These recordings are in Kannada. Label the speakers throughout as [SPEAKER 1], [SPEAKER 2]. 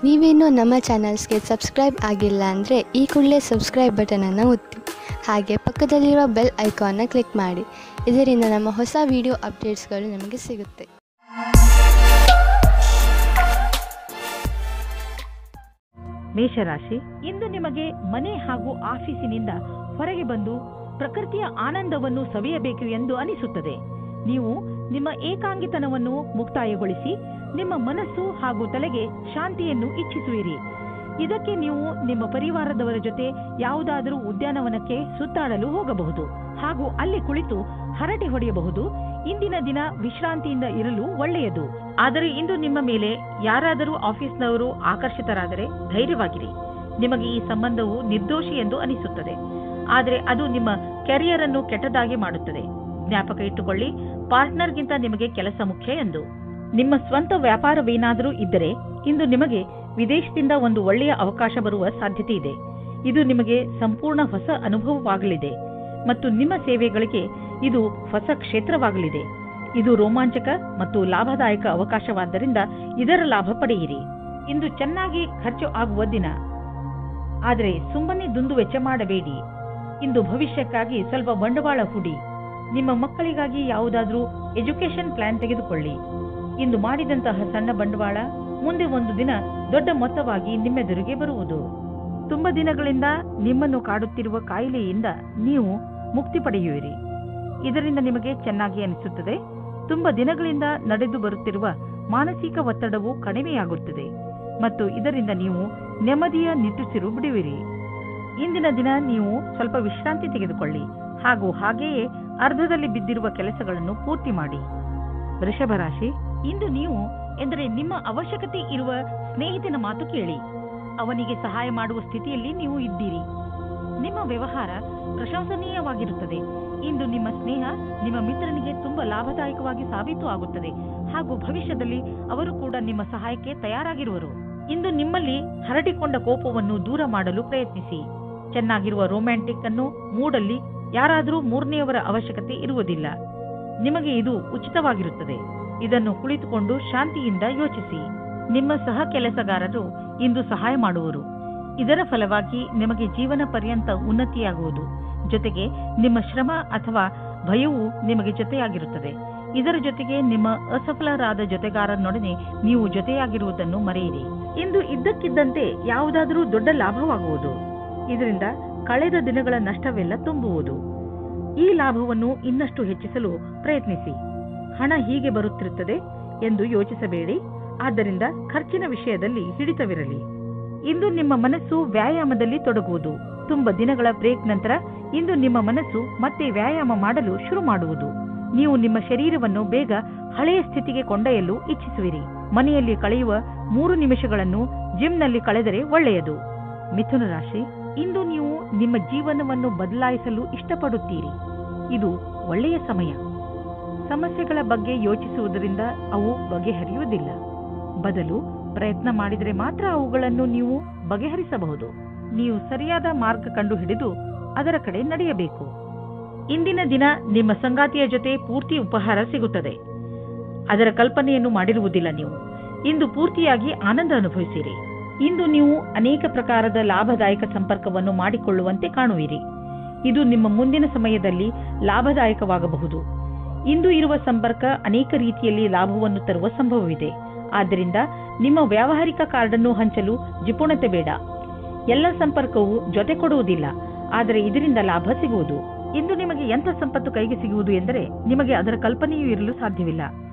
[SPEAKER 1] ನೀವೇನೂ ನಮ್ಮ ಚಾನಲ್ಸ್ಗೆ ಸಬ್ಸ್ಕ್ರೈಬ್ ಆಗಿಲ್ಲ ಅಂದರೆ ಈ ಕೂಡಲೇ ಸಬ್ಸ್ಕ್ರೈಬ್ ಬಟನನ್ನು ಒತ್ತಿ ಹಾಗೆ ಪಕ್ಕದಲ್ಲಿರುವ ಬೆಲ್ ಐಕಾನ್ನ ಕ್ಲಿಕ್ ಮಾಡಿ. ಇದರಿಂದ ನಮ್ಮ ಹೊಸ ವಿಡಿಯೋ ಅಪ್ಡೇಟ್ಸ್ಗಳು ನಿಮಗೆ ಸಿಗುತ್ತೆ.
[SPEAKER 2] ಮೇಷರಾಶಿ, ಇಂದು ನಿಮಗೆ ಮನೆ ಹಾಗೂ ಆಫೀಸಿನಿಂದ ಹೊರಗೆ ಬಂದು ಪ್ರಕೃತಿಯ ಆನಂದವನ್ನು ಸವಿಯಬೇಕು ಎಂದು ಅನಿಸುತ್ತದೆ. ನೀವು ನಿಮ್ಮ ಏಕಾಂಗಿತನವನ್ನು ಮುಕ್ತಾಯಗೊಳಿಸಿ ನಿಮ್ಮ ಮನಸ್ಸು ಹಾಗೂ ತಲೆಗೆ ಶಾಂತಿಯನ್ನು ಇಚ್ಛಿಸುವಿರಿ. ಇದಕ್ಕೆ ನೀವು ನಿಮ್ಮ ಪರಿವಾರದವರ ಜೊತೆ ಯಾವುದಾದರೂ ಉದ್ಯಾನವನಕ್ಕೆ ಸುತ್ತಾಡಲು ಹೋಗಬಹುದು ಹಾಗೂ ಅಲ್ಲಿ ಕುಳಿತು ಹರಟೆ ಹೊಡೆಯಬಹುದು. ಇಂದಿನ ದಿನ ವಿಶ್ರಾಂತಿಯಿಂದ ಇರಲು ಒಳ್ಳೆಯದು. ಆದರೆ ಇಂದು ನಿಮ್ಮ ಮೇಲೆ ಯಾರಾದರೂ ಆಫೀಸ್ನವರು ಆಕರ್ಷಿತರಾದರೆ ಧೈರ್ಯವಾಗಿರಿ. ನಿಮಗೆ ಈ ಸಂಬಂಧವು ನಿರ್ದೋಷಿ ಎಂದು ಅನಿಸುತ್ತದೆ, ಆದರೆ ಅದು ನಿಮ್ಮ ಕೆರಿಯರ್ ಅನ್ನು ಕೆಟ್ಟದಾಗಿ ಮಾಡುತ್ತದೆ. ಜ್ಞಾಪಕ ಇಟ್ಟುಕೊಳ್ಳಿ, ಪಾರ್ಟ್ನರ್ಗಿಂತ ನಿಮಗೆ ಕೆಲಸ ಮುಖ್ಯ ಎಂದು. ನಿಮ್ಮ ಸ್ವಂತ ವ್ಯಾಪಾರವೇನಾದರೂ ಇದ್ದರೆ ಇಂದು ನಿಮಗೆ ವಿದೇಶದಿಂದ ಒಂದು ಒಳ್ಳೆಯ ಅವಕಾಶ ಬರುವ ಸಾಧ್ಯತೆ ಇದೆ. ಇದು ನಿಮಗೆ ಸಂಪೂರ್ಣ ಹೊಸ ಅನುಭವವಾಗಲಿದೆ ಮತ್ತು ನಿಮ್ಮ ಸೇವೆಗಳಿಗೆ ಇದು ಹೊಸ ಕ್ಷೇತ್ರವಾಗಲಿದೆ. ಇದು ರೋಮಾಂಚಕ ಮತ್ತು ಲಾಭದಾಯಕ ಅವಕಾಶವಾದ್ದರಿಂದ ಇದರ ಲಾಭ ಪಡೆಯಿರಿ. ಇಂದು ಚೆನ್ನಾಗಿ ಖರ್ಚು ಆಗುವ ದಿನ, ಆದರೆ ಸುಮ್ಮನೆ ದುಂದು ವೆಚ್ಚ ಮಾಡಬೇಡಿ. ಇಂದು ಭವಿಷ್ಯಕ್ಕಾಗಿ ಸ್ವಲ್ಪ ಬಂಡವಾಳ ಹೂಡಿ. ನಿಮ್ಮ ಮಕ್ಕಳಿಗಾಗಿ ಯಾವುದಾದ್ರೂ ಎಜುಕೇಶನ್ ಪ್ಲಾನ್ ತೆಗೆದುಕೊಳ್ಳಿ. ಇಂದು ಮಾಡಿದಂತಹ ಸಣ್ಣ ಬಂಡವಾಳ ಮುಂದೆ ಒಂದು ದಿನ ದೊಡ್ಡ ಮೊತ್ತವಾಗಿ ನಿಮ್ಮೆದುರಿಗೆ ಬರುವುದು. ತುಂಬ ದಿನಗಳಿಂದ ನಿಮ್ಮನ್ನು ಕಾಡುತ್ತಿರುವ ಕಾಯಿಲೆಯಿಂದ ನೀವು ಮುಕ್ತಿ ಪಡೆಯುವಿರಿ. ಇದರಿಂದ ನಿಮಗೆ ಚೆನ್ನಾಗಿ ಅನಿಸುತ್ತದೆ. ತುಂಬ ದಿನಗಳಿಂದ ನಡೆದು ಬರುತ್ತಿರುವ ಮಾನಸಿಕ ಒತ್ತಡವು ಕಡಿಮೆಯಾಗುತ್ತದೆ ಮತ್ತು ಇದರಿಂದ ನೀವು ನೆಮ್ಮದಿಯ ನಿಟ್ಟುಸಿರು ಬಿಡುವಿರಿ. ಇಂದಿನ ದಿನ ನೀವು ಸ್ವಲ್ಪ ವಿಶ್ರಾಂತಿ ತೆಗೆದುಕೊಳ್ಳಿ ಹಾಗೂ ಹಾಗೆಯೇ ಅರ್ಧದಲ್ಲಿ ಬಿದ್ದಿರುವ ಕೆಲಸಗಳನ್ನು ಪೂರ್ತಿ ಮಾಡಿ. ವೃಷಭ ರಾಶಿ, ಇಂದು ನೀವು ಎಂದರೆ ನಿಮ್ಮ ಅವಶ್ಯಕತೆ ಇರುವ ಸ್ನೇಹಿತನ ಮಾತು ಕೇಳಿ. ಅವನಿಗೆ ಸಹಾಯ ಮಾಡುವ ಸ್ಥಿತಿಯಲ್ಲಿ ನೀವು ಇದ್ದೀರಿ. ನಿಮ್ಮ ವ್ಯವಹಾರ ಪ್ರಶಂಸನೀಯವಾಗಿರುತ್ತದೆ. ಇಂದು ನಿಮ್ಮ ಸ್ನೇಹ ನಿಮ್ಮ ಮಿತ್ರನಿಗೆ ತುಂಬಾ ಲಾಭದಾಯಕವಾಗಿ ಸಾಬೀತು ಆಗುತ್ತದೆ ಹಾಗೂ ಭವಿಷ್ಯದಲ್ಲಿ ಅವರು ಕೂಡ ನಿಮ್ಮ ಸಹಾಯಕ್ಕೆ ತಯಾರಾಗಿರುವರು. ಇಂದು ನಿಮ್ಮಲ್ಲಿ ಹರಡಿಕೊಂಡ ಕೋಪವನ್ನು ದೂರ ಮಾಡಲು ಪ್ರಯತ್ನಿಸಿ. ಚೆನ್ನಾಗಿರುವ ರೊಮ್ಯಾಂಟಿಕ್ ಅನ್ನು ಮೂಡಲ್ಲಿ ಯಾರಾದರೂ ಮೂರನೆಯವರ ಅವಶ್ಯಕತೆ ಇರುವುದಿಲ್ಲ. ನಿಮಗೆ ಇದು ಉಚಿತವಾಗಿರುತ್ತದೆ. ಇದನ್ನು ಕುಳಿತುಕೊಂಡು ಶಾಂತಿಯಿಂದ ಯೋಚಿಸಿ. ನಿಮ್ಮ ಸಹ ಕೆಲಸಗಾರರು ಇಂದು ಸಹಾಯ ಮಾಡುವರು. ಇದರ ಫಲವಾಗಿ ನಿಮಗೆ ಜೀವನ ಪರ್ಯಂತ ಉನ್ನತಿಯಾಗುವುದು. ಜೊತೆಗೆ ನಿಮ್ಮ ಶ್ರಮ ಅಥವಾ ಭಯವು ನಿಮಗೆ ಜೊತೆಯಾಗಿರುತ್ತದೆ. ಇದರ ಜೊತೆಗೆ ನಿಮ್ಮ ಅಸಫಲರಾದ ಜೊತೆಗಾರನೊಡನೆ ನೀವು ಜೊತೆಯಾಗಿರುವುದನ್ನು ಮರೆಯಿರಿ. ಇಂದು ಇದ್ದಕ್ಕಿದ್ದಂತೆ ಯಾವುದಾದರೂ ದೊಡ್ಡ ಲಾಭವಾಗುವುದು. ಇದರಿಂದ ಕಳೆದ ದಿನಗಳ ನಷ್ಟವೆಲ್ಲ ತುಂಬುವುದು. ಈ ಲಾಭವನ್ನು ಇನ್ನಷ್ಟು ಹೆಚ್ಚಿಸಲು ಪ್ರಯತ್ನಿಸಿ. ಹಣ ಹೀಗೆ ಬರುತ್ತಿರುತ್ತದೆ ಎಂದು ಯೋಚಿಸಬೇಡಿ. ಆದ್ದರಿಂದ ಖರ್ಚಿನ ವಿಷಯದಲ್ಲಿ ಹಿಡಿತವಿರಲಿ. ಇಂದು ನಿಮ್ಮ ಮನಸ್ಸು ವ್ಯಾಯಾಮದಲ್ಲಿ ತೊಡಗುವುದು. ತುಂಬ ದಿನಗಳ ಬ್ರೇಕ್ ನಂತರ ಇಂದು ನಿಮ್ಮ ಮನಸ್ಸು ಮತ್ತೆ ವ್ಯಾಯಾಮ ಮಾಡಲು ಶುರು ಮಾಡುವುದು. ನೀವು ನಿಮ್ಮ ಶರೀರವನ್ನು ಬೇಗ ಹಳೆಯ ಸ್ಥಿತಿಗೆ ಕೊಂಡೊಯ್ಯಲು ಇಚ್ಛಿಸುವಿರಿ. ಮನೆಯಲ್ಲಿ ಕಳೆಯುವ 3 ನಿಮಿಷಗಳನ್ನು ಜಿಮ್ನಲ್ಲಿ ಕಳೆದರೆ ಒಳ್ಳೆಯದು. ಮಿಥುನ ರಾಶಿ, ಇಂದು ನೀವು ನಿಮ್ಮ ಜೀವನವನ್ನು ಬದಲಾಯಿಸಲು ಇಷ್ಟಪಡುತ್ತೀರಿ. ಇದು ಒಳ್ಳೆಯ ಸಮಯ. ಸಮಸ್ಯೆಗಳ ಬಗ್ಗೆ ಯೋಚಿಸುವುದರಿಂದ ಅವು ಬಗೆಹರಿಯುವುದಿಲ್ಲ. ಬದಲು ಪ್ರಯತ್ನ ಮಾಡಿದರೆ ಮಾತ್ರ ಅವುಗಳನ್ನು ನೀವು ಬಗೆಹರಿಸಬಹುದು. ನೀವು ಸರಿಯಾದ ಮಾರ್ಗ ಕಂಡು ಹಿಡಿದು ಅದರ ಕಡೆ ನಡೆಯಬೇಕು. ಇಂದಿನ ದಿನ ನಿಮ್ಮ ಸಂಗಾತಿಯ ಜೊತೆ ಪೂರ್ತಿ ಉಪಹಾರ ಸಿಗುತ್ತದೆ. ಅದರ ಕಲ್ಪನೆಯನ್ನು ಮಾಡಿರುವುದಿಲ್ಲ ನೀವು. ಇಂದು ಪೂರ್ತಿಯಾಗಿ ಆನಂದ ಅನುಭವಿಸಿರಿ. ಇಂದು ನೀವು ಅನೇಕ ಪ್ರಕಾರದ ಲಾಭದಾಯಕ ಸಂಪರ್ಕವನ್ನು ಮಾಡಿಕೊಳ್ಳುವಂತೆ ಕಾಣುವಿರಿ. ಇದು ನಿಮ್ಮ ಮುಂದಿನ ಸಮಯದಲ್ಲಿ ಲಾಭದಾಯಕವಾಗಬಹುದು. ಇಂದು ಇರುವ ಸಂಪರ್ಕ ಅನೇಕ ರೀತಿಯಲ್ಲಿ ಲಾಭವನ್ನು ತರುವ ಸಂಭವವಿದೆ. ಆದ್ದರಿಂದ ನಿಮ್ಮ ವ್ಯಾವಹಾರಿಕ ಕಾರ್ಡನ್ನು ಹಂಚಲು ಜಿಪುಣತೆ ಬೇಡ. ಎಲ್ಲ ಸಂಪರ್ಕವು ಜೊತೆ ಕೊಡುವುದಿಲ್ಲ, ಆದರೆ ಇದರಿಂದ ಲಾಭ ಸಿಗುವುದು. ಇಂದು ನಿಮಗೆ ಎಂಥ ಸಂಪತ್ತು ಕೈಗೆ ಸಿಗುವುದು ಎಂದರೆ ನಿಮಗೆ ಅದರ ಕಲ್ಪನೆಯೂ ಇರಲು ಸಾಧ್ಯವಿಲ್ಲ.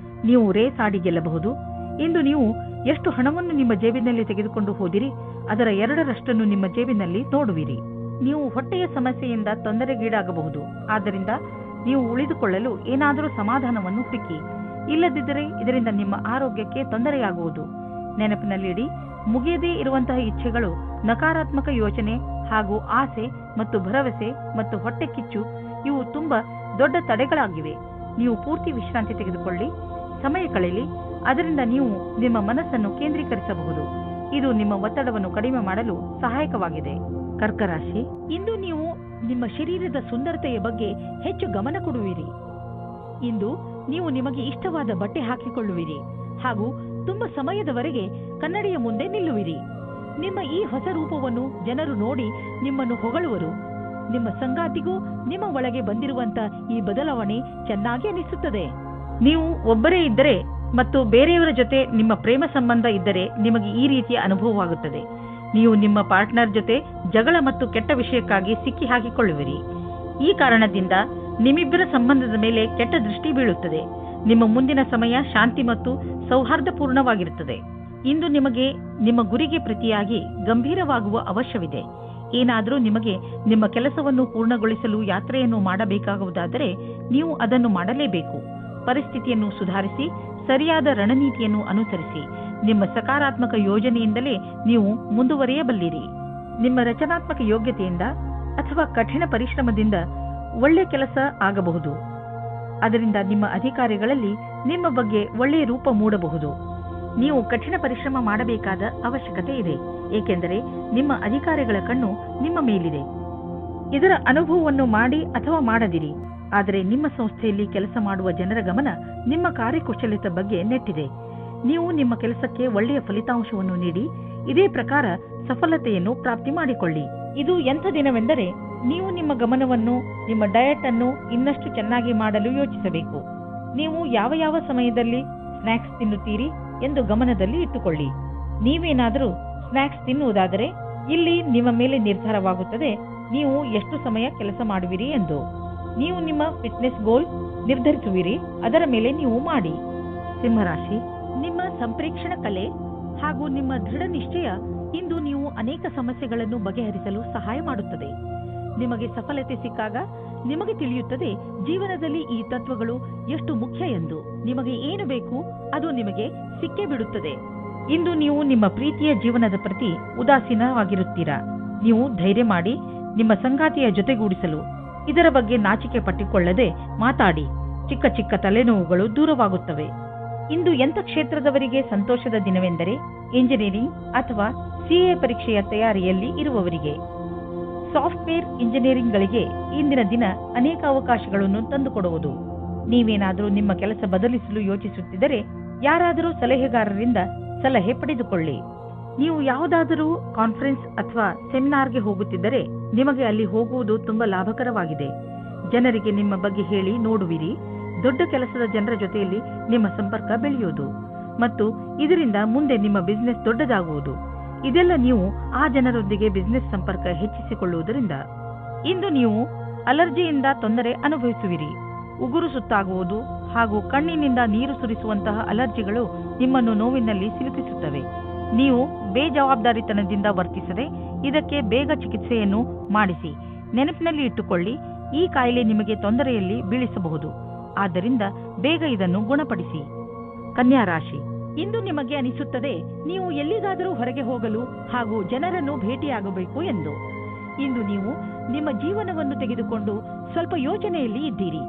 [SPEAKER 2] ನೀವು ರೇಸ್ ಆಡಿ ಗೆಲ್ಲಬಹುದು. ಇಂದು ನೀವು ಎಷ್ಟು ಹಣವನ್ನು ನಿಮ್ಮ ಜೇಬಿನಲ್ಲಿ ತೆಗೆದುಕೊಂಡು ಹೋದಿರಿ ಅದರ 2ರಷ್ಟನ್ನು ನಿಮ್ಮ ಜೇಬಿನಲ್ಲಿ ನೋಡುವಿರಿ. ನೀವು ಹೊಟ್ಟೆಯ ಸಮಸ್ಯೆಯಿಂದ ತೊಂದರೆಗೀಡಾಗಬಹುದು. ಆದ್ದರಿಂದ ನೀವು ಉಳಿದುಕೊಳ್ಳಲು ಏನಾದರೂ ಸಮಾಧಾನವನ್ನು ಹುಡುಕಿ. ಇಲ್ಲದಿದ್ದರೆ ಇದರಿಂದ ನಿಮ್ಮ ಆರೋಗ್ಯಕ್ಕೆ ತೊಂದರೆಯಾಗುವುದು. ನೆನಪಿನಲ್ಲಿಡಿ, ಮುಗಿಯದೇ ಇರುವಂತಹ ಇಚ್ಛೆಗಳು, ನಕಾರಾತ್ಮಕ ಯೋಚನೆ ಹಾಗೂ ಆಸೆ ಮತ್ತು ಭರವಸೆ ಮತ್ತು ಹೊಟ್ಟೆ ಕಿಚ್ಚು ಇವು ತುಂಬಾ ದೊಡ್ಡ ತಡೆಗಳಾಗಿವೆ. ನೀವು ಪೂರ್ತಿ ವಿಶ್ರಾಂತಿ ತೆಗೆದುಕೊಳ್ಳಿ, ಸಮಯ ಕಳೆಯಲಿ. ಅದರಿಂದ ನೀವು ನಿಮ್ಮ ಮನಸ್ಸನ್ನು ಕೇಂದ್ರೀಕರಿಸಬಹುದು. ಇದು ನಿಮ್ಮ ಒತ್ತಡವನ್ನು ಕಡಿಮೆ ಮಾಡಲು ಸಹಾಯಕವಾಗಿದೆ. ಕರ್ಕ ರಾಶಿ, ಇಂದು ನೀವು ನಿಮ್ಮ ಶರೀರದ ಸುಂದರತೆಯ ಬಗ್ಗೆ ಹೆಚ್ಚು ಗಮನ ಕೊಡುವಿರಿ. ಇಂದು ನೀವು ನಿಮಗೆ ಇಷ್ಟವಾದ ಬಟ್ಟೆ ಹಾಕಿಕೊಳ್ಳುವಿರಿ ಹಾಗೂ ತುಂಬ ಸಮಯದವರೆಗೆ ಕನ್ನಡಿಯ ಮುಂದೆ ನಿಲ್ಲುವಿರಿ. ನಿಮ್ಮ ಈ ಹೊಸ ರೂಪವನ್ನು ಜನರು ನೋಡಿ ನಿಮ್ಮನ್ನು ಹೊಗಳುವರು. ನಿಮ್ಮ ಸಂಗಾತಿಗೂ ನಿಮ್ಮ ಒಳಗೆ ಬಂದಿರುವಂತ ಈ ಬದಲಾವಣೆ ಚೆನ್ನಾಗಿ ಅನಿಸುತ್ತದೆ. ನೀವು ಒಬ್ಬರೇ ಇದ್ದರೆ ಮತ್ತು ಬೇರೆಯವರ ಜೊತೆ ನಿಮ್ಮ ಪ್ರೇಮ ಸಂಬಂಧ ಇದ್ದರೆ ನಿಮಗೆ ಈ ರೀತಿಯ ಅನುಭವವಾಗುತ್ತದೆ. ನೀವು ನಿಮ್ಮ ಪಾರ್ಟ್ನರ್ ಜೊತೆ ಜಗಳ ಮತ್ತು ಕೆಟ್ಟ ವಿಷಯಕ್ಕಾಗಿ ಸಿಕ್ಕಿ ಹಾಕಿಕೊಳ್ಳುವಿರಿ. ಈ ಕಾರಣದಿಂದ ನಿಮ್ಮಿಬ್ಬರ ಸಂಬಂಧದ ಮೇಲೆ ಕೆಟ್ಟ ದೃಷ್ಟಿ ಬೀಳುತ್ತದೆ. ನಿಮ್ಮ ಮುಂದಿನ ಸಮಯ ಶಾಂತಿ ಮತ್ತು ಸೌಹಾರ್ದಪೂರ್ಣವಾಗಿರುತ್ತದೆ. ಇಂದು ನಿಮಗೆ ನಿಮ್ಮ ಗುರಿಗೆ ಪ್ರತಿಯಾಗಿ ಗಂಭೀರವಾಗುವ ಅವಶ್ಯವಿದೆ. ಏನಾದರೂ ನಿಮಗೆ ನಿಮ್ಮ ಕೆಲಸವನ್ನು ಪೂರ್ಣಗೊಳಿಸಲು ಯಾತ್ರೆಯನ್ನು ಮಾಡಬೇಕಾಗುವುದಾದರೆ ನೀವು ಅದನ್ನು ಮಾಡಲೇಬೇಕು. ಪರಿಸ್ಥಿತಿಯನ್ನು ಸುಧಾರಿಸಿ ಸರಿಯಾದ ರಣನೀತಿಯನ್ನು ಅನುಸರಿಸಿ ನಿಮ್ಮ ಸಕಾರಾತ್ಮಕ ಯೋಜನೆಯಿಂದಲೇ ನೀವು ಮುಂದುವರಿಯಬಲ್ಲಿರಿ. ನಿಮ್ಮ ರಚನಾತ್ಮಕ ಯೋಗ್ಯತೆಯಿಂದ ಅಥವಾ ಕಠಿಣ ಪರಿಶ್ರಮದಿಂದ ಒಳ್ಳೆಯ ಕೆಲಸ ಆಗಬಹುದು. ಅದರಿಂದ ನಿಮ್ಮ ಅಧಿಕಾರಿಗಳಲ್ಲಿ ನಿಮ್ಮ ಬಗ್ಗೆ ಒಳ್ಳೆಯ ರೂಪ ಮೂಡಬಹುದು. ನೀವು ಕಠಿಣ ಪರಿಶ್ರಮ ಮಾಡಬೇಕಾದ ಅವಶ್ಯಕತೆ ಇದೆ, ಏಕೆಂದರೆ ನಿಮ್ಮ ಅಧಿಕಾರಿಗಳ ಕಣ್ಣು ನಿಮ್ಮ ಮೇಲಿದೆ. ಇದರ ಅನುಭವವನ್ನು ಮಾಡಿ ಅಥವಾ ಮಾಡದಿರಿ, ಆದರೆ ನಿಮ್ಮ ಸಂಸ್ಥೆಯಲ್ಲಿ ಕೆಲಸ ಮಾಡುವ ಜನರ ಗಮನ ನಿಮ್ಮ ಕಾರ್ಯಕುಶಲತೆ ಬಗ್ಗೆ ನೆಟ್ಟಿದೆ. ನೀವು ನಿಮ್ಮ ಕೆಲಸಕ್ಕೆ ಒಳ್ಳೆಯ ಫಲಿತಾಂಶವನ್ನು ನೀಡಿ ಇದೇ ಪ್ರಕಾರ ಸಫಲತೆಯನ್ನು ಪ್ರಾಪ್ತಿ ಮಾಡಿಕೊಳ್ಳಿ. ಇದು ಎಂಥ ದಿನವೆಂದರೆ ನೀವು ನಿಮ್ಮ ಗಮನವನ್ನು ನಿಮ್ಮ ಡಯಟ್ ಅನ್ನು ಇನ್ನಷ್ಟು ಚೆನ್ನಾಗಿ ಮಾಡಲು ಯೋಚಿಸಬೇಕು. ನೀವು ಯಾವ ಯಾವ ಸಮಯದಲ್ಲಿ ಸ್ನ್ಯಾಕ್ಸ್ ತಿನ್ನುತ್ತೀರಿ ಎಂದು ಗಮನದಲ್ಲಿ ಇಟ್ಟುಕೊಳ್ಳಿ. ನೀವೇನಾದರೂ ಸ್ನ್ಯಾಕ್ಸ್ ತಿನ್ನುವುದಾದರೆ ಇಲ್ಲಿ ನಿಮ್ಮ ಮೇಲೆ ನಿರ್ಧಾರವಾಗುತ್ತದೆ ನೀವು ಎಷ್ಟು ಸಮಯ ಕೆಲಸ ಮಾಡುವಿರಿ ಎಂದು. ನೀವು ನಿಮ್ಮ ಫಿಟ್ನೆಸ್ ಗೋಲ್ ನಿರ್ಧರಿಸುವಿರಿ, ಅದರ ಮೇಲೆ ನೀವು ಮಾಡಿ. ಸಿಂಹರಾಶಿ, ನಿಮ್ಮ ಸಂಪ್ರೇಕ್ಷಣ ಕಲೆ ಹಾಗೂ ನಿಮ್ಮ ದೃಢ ನಿಶ್ಚಯ ಇಂದು ನೀವು ಅನೇಕ ಸಮಸ್ಯೆಗಳನ್ನು ಬಗೆಹರಿಸಲು ಸಹಾಯ ಮಾಡುತ್ತದೆ. ನಿಮಗೆ ಸಫಲತೆ ಸಿಕ್ಕಾಗ ನಿಮಗೆ ತಿಳಿಯುತ್ತದೆ ಜೀವನದಲ್ಲಿ ಈ ತತ್ವಗಳು ಎಷ್ಟು ಮುಖ್ಯ ಎಂದು. ನಿಮಗೆ ಏನು ಬೇಕು ಅದು ನಿಮಗೆ ಸಿಕ್ಕೇ ಬಿಡುತ್ತದೆ. ಇಂದು ನೀವು ನಿಮ್ಮ ಪ್ರೀತಿಯ ಜೀವನದ ಪ್ರತಿ ಉದಾಸೀನವಾಗಿರುತ್ತೀರಾ. ನೀವು ಧೈರ್ಯ ಮಾಡಿ ನಿಮ್ಮ ಸಂಗಾತಿಯ ಜೊತೆಗೂಡಿಸಲು ಇದರ ಬಗ್ಗೆ ನಾಚಿಕೆ ಪಟ್ಟಿಕೊಳ್ಳದೆ ಮಾತಾಡಿ. ಚಿಕ್ಕ ಚಿಕ್ಕ ತಲೆನೋವುಗಳು ದೂರವಾಗುತ್ತವೆ. ಇಂದು ಎಂಥ ಕ್ಷೇತ್ರದವರಿಗೆ ಸಂತೋಷದ ದಿನವೆಂದರೆ ಇಂಜಿನಿಯರಿಂಗ್ ಅಥವಾ ಸಿಎ ಪರೀಕ್ಷೆಯ ತಯಾರಿಯಲ್ಲಿ ಇರುವವರಿಗೆ. ಸಾಫ್ಟ್ವೇರ್ ಇಂಜಿನಿಯರಿಂಗ್ಗಳಿಗೆ ಇಂದಿನ ದಿನ ಅನೇಕ ಅವಕಾಶಗಳನ್ನು ತಂದುಕೊಡುವುದು. ನೀವೇನಾದರೂ ನಿಮ್ಮ ಕೆಲಸ ಬದಲಿಸಲು ಯೋಚಿಸುತ್ತಿದ್ದರೆ ಯಾರಾದರೂ ಸಲಹೆಗಾರರಿಂದ ಸಲಹೆ ಪಡೆದುಕೊಳ್ಳಿ. ನೀವು ಯಾವುದಾದರೂ ಕಾನ್ಫರೆನ್ಸ್ ಅಥವಾ ಸೆಮಿನಾರ್ಗೆ ಹೋಗುತ್ತಿದ್ದರೆ ನಿಮಗೆ ಅಲ್ಲಿ ಹೋಗುವುದು ತುಂಬಾ ಲಾಭಕರವಾಗಿದೆ. ಜನರಿಗೆ ನಿಮ್ಮ ಬಗ್ಗೆ ಹೇಳಿ ನೋಡುವಿರಿ. ದೊಡ್ಡ ಕೆಲಸದ ಜನರ ಜೊತೆಯಲ್ಲಿ ನಿಮ್ಮ ಸಂಪರ್ಕ ಬೆಳೆಯುವುದು ಮತ್ತು ಇದರಿಂದ ಮುಂದೆ ನಿಮ್ಮ ಬಿಸಿನೆಸ್ ದೊಡ್ಡದಾಗುವುದು. ಇದೆಲ್ಲ ನೀವು ಆ ಜನರೊಂದಿಗೆ ಬಿಸಿನೆಸ್ ಸಂಪರ್ಕ ಹೆಚ್ಚಿಸಿಕೊಳ್ಳುವುದರಿಂದ. ಇಂದು ನೀವು ಅಲರ್ಜಿಯಿಂದ ತೊಂದರೆ ಅನುಭವಿಸುವಿರಿ. ಉಗುರು ಸುತ್ತಾಗುವುದು ಹಾಗೂ ಕಣ್ಣಿನಿಂದ ನೀರು ಸುರಿಸುವಂತಹ ಅಲರ್ಜಿಗಳು ನಿಮ್ಮನ್ನು ನೋವಿನಲ್ಲಿ ಸಿಲುಕಿಸುತ್ತವೆ. ನೀವು ಬೇಜವಾಬ್ದಾರಿತನದಿಂದ ವರ್ತಿಸದೆ ಇದಕ್ಕೆ ಬೇಗ ಚಿಕಿತ್ಸೆಯನ್ನು ಮಾಡಿಸಿ. ನೆನಪಿನಲ್ಲಿ ಇಟ್ಟುಕೊಳ್ಳಿ, ಈ ಕಾಯಿಲೆ ನಿಮಗೆ ತೊಂದರೆಯಲ್ಲಿ ಬೀಳಿಸಬಹುದು. ಆದ್ದರಿಂದ ಬೇಗ ಇದನ್ನು ಗುಣಪಡಿಸಿ. ಕನ್ಯಾ ರಾಶಿ, ಇಂದು ನಿಮಗೆ ಅನಿಸುತ್ತದೆ ನೀವು ಎಲ್ಲಿಗಾದರೂ ಹೊರಗೆ ಹೋಗಲು ಹಾಗೂ ಜನರನ್ನು ಭೇಟಿಯಾಗಬೇಕು ಎಂದು. ಇಂದು ನೀವು ನಿಮ್ಮ ಜೀವನವನ್ನು ತೆಗೆದುಕೊಂಡು ಸ್ವಲ್ಪ ಯೋಚನೆಯಲ್ಲಿ ಇದ್ದೀರಿ.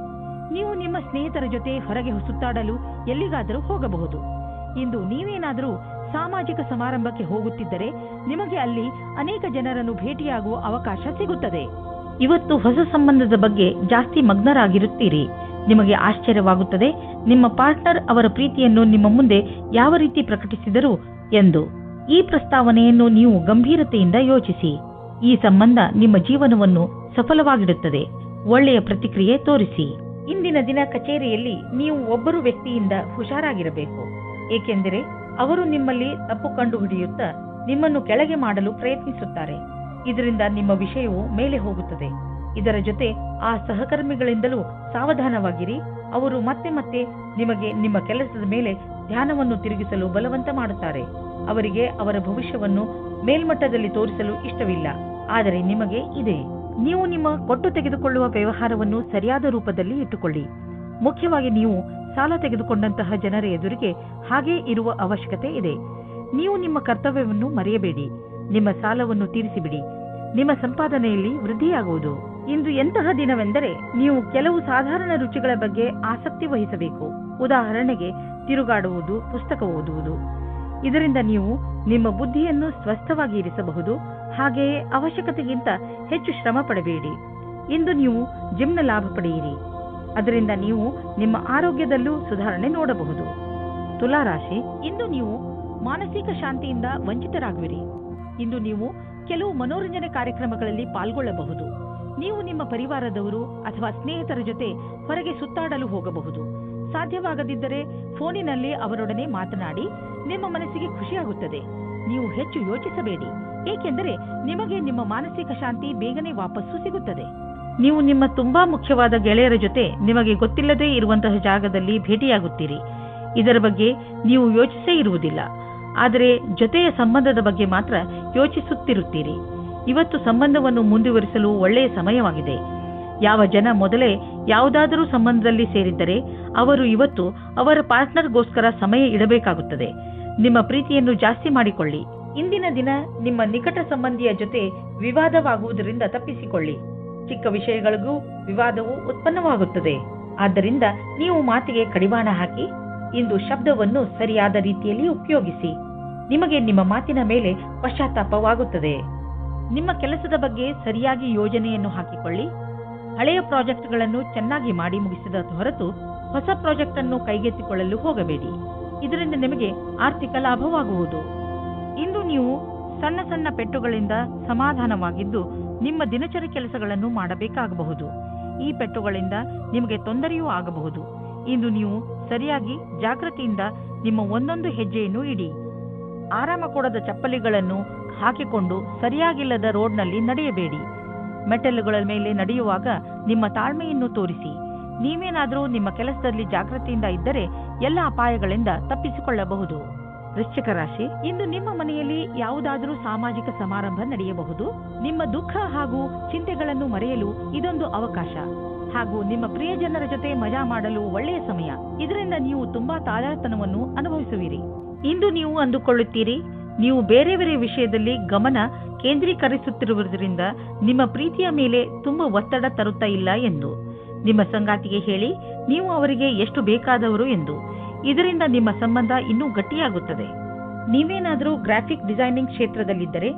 [SPEAKER 2] ನೀವು ನಿಮ್ಮ ಸ್ನೇಹಿತರ ಜೊತೆ ಹೊರಗೆ ಸುತ್ತಾಡಲು ಎಲ್ಲಿಗಾದರೂ ಹೋಗಬಹುದು. ಇಂದು ನೀವೇನಾದರೂ ಸಾಮಾಜಿಕ ಸಮಾರಂಭಕ್ಕೆ ಹೋಗುತ್ತಿದ್ದರೆ ನಿಮಗೆ ಅಲ್ಲಿ ಅನೇಕ ಜನರನ್ನು ಭೇಟಿಯಾಗುವ ಅವಕಾಶ ಸಿಗುತ್ತದೆ. ಇವತ್ತು ಹೊಸ ಸಂಬಂಧದ ಬಗ್ಗೆ ಜಾಸ್ತಿ ಮಗ್ನರಾಗಿರುತ್ತೀರಿ. ನಿಮಗೆ ಆಶ್ಚರ್ಯವಾಗುತ್ತದೆ ನಿಮ್ಮ ಪಾರ್ಟ್ನರ್ ಅವರ ಪ್ರೀತಿಯನ್ನು ನಿಮ್ಮ ಮುಂದೆ ಯಾವ ರೀತಿ ಪ್ರಕಟಿಸಿದರು ಎಂದು. ಈ ಪ್ರಸ್ತಾವನೆಯನ್ನು ನೀವು ಗಂಭೀರತೆಯಿಂದ ಯೋಚಿಸಿ. ಈ ಸಂಬಂಧ ನಿಮ್ಮ ಜೀವನವನ್ನು ಸಫಲವಾಗಿಡುತ್ತದೆ. ಒಳ್ಳೆಯ ಪ್ರತಿಕ್ರಿಯೆ ತೋರಿಸಿ. ಇಂದಿನ ದಿನ ಕಚೇರಿಯಲ್ಲಿ ನೀವು ಒಬ್ಬರು ವ್ಯಕ್ತಿಯಿಂದ ಹುಷಾರಾಗಿರಬೇಕು, ಏಕೆಂದರೆ ಅವರು ನಿಮ್ಮಲ್ಲಿ ತಪ್ಪು ಕಂಡುಹಿಡಿಯುತ್ತಾ ನಿಮ್ಮನ್ನು ಕೆಳಗೆ ಮಾಡಲು ಪ್ರಯತ್ನಿಸುತ್ತಾರೆ. ಇದರಿಂದ ನಿಮ್ಮ ವಿಷಯವು ಮೇಲೆ ಹೋಗುತ್ತದೆ. ಇದರ ಜೊತೆ ಆ ಸಹಕರ್ಮಿಗಳಿಂದಲೂ ಸಾವಧಾನವಾಗಿರಿ. ಅವರು ಮತ್ತೆ ಮತ್ತೆ ನಿಮಗೆ ನಿಮ್ಮ ಕೆಲಸದ ಮೇಲೆ ಧ್ಯಾನವನ್ನು ತಿರುಗಿಸಲು ಬಲವಂತ ಮಾಡುತ್ತಾರೆ. ಅವರಿಗೆ ಅವರ ಭವಿಷ್ಯವನ್ನು ಮೇಲ್ಮಟ್ಟದಲ್ಲಿ ತೋರಿಸಲು ಇಷ್ಟವಿಲ್ಲ, ಆದರೆ ನಿಮಗೆ ಇದೆ. ನೀವು ನಿಮ್ಮ ಕೊಟ್ಟು ತೆಗೆದುಕೊಳ್ಳುವ ವ್ಯವಹಾರವನ್ನು ಸರಿಯಾದ ರೂಪದಲ್ಲಿ ಇಟ್ಟುಕೊಳ್ಳಿ. ಮುಖ್ಯವಾಗಿ ನೀವು ಸಾಲ ತೆಗೆದುಕೊಂಡಂತಹ ಜನರ ಎದುರಿಗೆ ಹಾಗೇ ಇರುವ ಅವಶ್ಯಕತೆ ಇದೆ. ನೀವು ನಿಮ್ಮ ಕರ್ತವ್ಯವನ್ನು ಮರೆಯಬೇಡಿ. ನಿಮ್ಮ ಸಾಲವನ್ನು ತೀರಿಸಿಬಿಡಿ. ನಿಮ್ಮ ಸಂಪಾದನೆಯಲ್ಲಿ ವೃದ್ಧಿಯಾಗುವುದು. ಇಂದು ಎಂತಹ ದಿನವೆಂದರೆ ನೀವು ಕೆಲವು ಸಾಧಾರಣ ರುಚಿಗಳ ಬಗ್ಗೆ ಆಸಕ್ತಿ ವಹಿಸಬೇಕು. ಉದಾಹರಣೆಗೆ ತಿರುಗಾಡುವುದು, ಪುಸ್ತಕ ಓದುವುದು. ಇದರಿಂದ ನೀವು ನಿಮ್ಮ ಬುದ್ಧಿಯನ್ನು ಸ್ವಸ್ಥವಾಗಿ ಇರಿಸಬಹುದು. ಹಾಗೆಯೇ ಅವಶ್ಯಕತೆಗಿಂತ ಹೆಚ್ಚು ಶ್ರಮ ಪಡಬೇಡಿ. ಇಂದು ನೀವು ಜಿಮ್ನ ಲಾಭ ಪಡೆಯಿರಿ. ಅದರಿಂದ ನೀವು ನಿಮ್ಮ ಆರೋಗ್ಯದಲ್ಲೂ ಸುಧಾರಣೆ ನೋಡಬಹುದು. ತುಲಾ ರಾಶಿ, ಇಂದು ನೀವು ಮಾನಸಿಕ ಶಾಂತಿಯಿಂದ ವಂಚಿತರಾಗುವಿರಿ. ಇಂದು ನೀವು ಕೆಲವು ಮನೋರಂಜನೆ ಕಾರ್ಯಕ್ರಮಗಳಲ್ಲಿ ಪಾಲ್ಗೊಳ್ಳಬಹುದು. ನೀವು ನಿಮ್ಮ ಪರಿವಾರದವರು ಅಥವಾ ಸ್ನೇಹಿತರ ಜೊತೆ ಹೊರಗೆ ಸುತ್ತಾಡಲು ಹೋಗಬಹುದು. ಸಾಧ್ಯವಾಗದಿದ್ದರೆ ಫೋನಿನಲ್ಲಿ ಅವರೊಡನೆ ಮಾತನಾಡಿ ನಿಮ್ಮ ಮನಸ್ಸಿಗೆ ಖುಷಿಯಾಗುತ್ತದೆ. ನೀವು ಹೆಚ್ಚು ಯೋಚಿಸಬೇಡಿ, ಏಕೆಂದರೆ ನಿಮಗೆ ನಿಮ್ಮ ಮಾನಸಿಕ ಶಾಂತಿ ಬೇಗನೆ ವಾಪಸ್ಸು ಸಿಗುತ್ತದೆ. ನೀವು ನಿಮ್ಮ ತುಂಬಾ ಮುಖ್ಯವಾದ ಗೆಳೆಯರ ಜೊತೆ ನಿಮಗೆ ಗೊತ್ತಿಲ್ಲದೇ ಇರುವಂತಹ ಜಾಗದಲ್ಲಿ ಭೇಟಿಯಾಗುತ್ತೀರಿ. ಇದರ ಬಗ್ಗೆ ನೀವು ಯೋಚಿಸೇ ಇರುವುದಿಲ್ಲ, ಆದರೆ ಜೊತೆಯ ಸಂಬಂಧದ ಬಗ್ಗೆ ಮಾತ್ರ ಯೋಚಿಸುತ್ತಿರುತ್ತೀರಿ. ಇವತ್ತು ಸಂಬಂಧವನ್ನು ಮುಂದುವರಿಸಲು ಒಳ್ಳೆಯ ಸಮಯವಾಗಿದೆ. ಯಾವ ಜನ ಮೊದಲೇ ಯಾವುದಾದರೂ ಸಂಬಂಧದಲ್ಲಿ ಸೇರಿದ್ದರೆ ಅವರು ಇವತ್ತು ಅವರ ಪಾರ್ಟ್ನರ್ಗೋಸ್ಕರ ಸಮಯ ಇಡಬೇಕಾಗುತ್ತದೆ. ನಿಮ್ಮ ಪ್ರೀತಿಯನ್ನು ಜಾಸ್ತಿ ಮಾಡಿಕೊಳ್ಳಿ. ಇಂದಿನ ದಿನ ನಿಮ್ಮ ನಿಕಟ ಸಂಬಂಧಿಯ ಜೊತೆ ವಿವಾದವಾಗುವುದರಿಂದ ತಪ್ಪಿಸಿಕೊಳ್ಳಿ. ಚಿಕ್ಕ ವಿಷಯಗಳಿಗೂ ವಿವಾದವು ಉತ್ಪನ್ನವಾಗುತ್ತದೆ. ಆದ್ದರಿಂದ ನೀವು ಮಾತಿಗೆ ಕಡಿವಾಣ ಹಾಕಿ ಇಂದು ಶಬ್ದವನ್ನು ಸರಿಯಾದ ರೀತಿಯಲ್ಲಿ ಉಪಯೋಗಿಸಿ. ನಿಮಗೆ ನಿಮ್ಮ ಮಾತಿನ ಮೇಲೆ ಪಶ್ಚಾತ್ತಾಪವಾಗುತ್ತದೆ. ನಿಮ್ಮ ಕೆಲಸದ ಬಗ್ಗೆ ಸರಿಯಾಗಿ ಯೋಜನೆಯನ್ನು ಹಾಕಿಕೊಳ್ಳಿ. ಹಳೆಯ ಪ್ರಾಜೆಕ್ಟ್ಗಳನ್ನು ಚೆನ್ನಾಗಿ ಮಾಡಿ ಮುಗಿಸಿದ ಹೊರತು ಹೊಸ ಪ್ರಾಜೆಕ್ಟ್ ಅನ್ನು ಕೈಗೆತ್ತಿಕೊಳ್ಳಲು ಹೋಗಬೇಡಿ. ಇದರಿಂದ ನಿಮಗೆ ಆರ್ಥಿಕ ಲಾಭವಾಗುವುದು. ಇಂದು ನೀವು ಸಣ್ಣ ಸಣ್ಣ ಪೆಟ್ಟುಗಳಿಂದ ಸಮಾಧಾನವಾಗಿದ್ದು ನಿಮ್ಮ ದಿನಚರಿ ಕೆಲಸಗಳನ್ನು ಮಾಡಬೇಕಾಗಬಹುದು. ಈ ಪೆಟ್ಟುಗಳಿಂದ ನಿಮಗೆ ತೊಂದರೆಯೂ ಆಗಬಹುದು. ಇಂದು ನೀವು ಸರಿಯಾಗಿ ಜಾಗೃತಿಯಿಂದ ನಿಮ್ಮ ಒಂದೊಂದು ಹೆಜ್ಜೆಯನ್ನು ಇಡಿ. ಆರಾಮ ಕೊಡದ ಚಪ್ಪಲಿಗಳನ್ನು ಹಾಕಿಕೊಂಡು ಸರಿಯಾಗಿಲ್ಲದ ರೋಡ್ನಲ್ಲಿ ನಡೆಯಬೇಡಿ. ಮೆಟ್ಟಲುಗಳ ಮೇಲೆ ನಡೆಯುವಾಗ ನಿಮ್ಮ ತಾಳ್ಮೆಯನ್ನು ತೋರಿಸಿ. ನೀವೇನಾದರೂ ನಿಮ್ಮ ಕೆಲಸದಲ್ಲಿ ಜಾಗೃತಿಯಿಂದ ಇದ್ದರೆ ಎಲ್ಲ ಅಪಾಯಗಳಿಂದ ತಪ್ಪಿಸಿಕೊಳ್ಳಬಹುದು. ವೃಶ್ಚಿಕ ರಾಶಿ, ಇಂದು ನಿಮ್ಮ ಮನೆಯಲ್ಲಿ ಯಾವುದಾದರೂ ಸಾಮಾಜಿಕ ಸಮಾರಂಭ ನಡೆಯಬಹುದು. ನಿಮ್ಮ ದುಃಖ ಹಾಗೂ ಚಿಂತೆಗಳನ್ನು ಮರೆಯಲು ಇದೊಂದು ಅವಕಾಶ. ಹಾಗೂ ನಿಮ್ಮ ಪ್ರಿಯಜನರ ಜೊತೆ ಮಜಾ ಮಾಡಲು ಒಳ್ಳೆಯ ಸಮಯ. ಇದರಿಂದ ನೀವು ತುಂಬಾ ತಾಜಾತನವನ್ನು ಅನುಭವಿಸುವಿರಿ. ಇಂದು ನೀವು ಅಂದುಕೊಳ್ಳುತ್ತೀರಿ, ನೀವು ಬೇರೆ ಬೇರೆ ವಿಷಯದಲ್ಲಿ ಗಮನ ಕೇಂದ್ರೀಕರಿಸುತ್ತಿರುವುದರಿಂದ ನಿಮ್ಮ ಪ್ರೀತಿಯ ಮೇಲೆ ತುಂಬಾ ಒತ್ತಡ ತರುತ್ತಾ ಇಲ್ಲ ಎಂದು. ನಿಮ್ಮ ಸಂಗಾತಿಗೆ ಹೇಳಿ ನೀವು ಅವರಿಗೆ ಎಷ್ಟು ಬೇಕಾದವರು ಎಂದು. ಇದರಿಂದ ನಿಮ್ಮ ಸಂಬಂಧ ಇನ್ನೂ ಗಟ್ಟಿಯಾಗುತ್ತದೆ. ನೀವೇನಾದರೂ ಗ್ರಾಫಿಕ್ ಡಿಸೈನಿಂಗ್ ಕ್ಷೇತ್ರದಲ್ಲಿದ್ದರೆ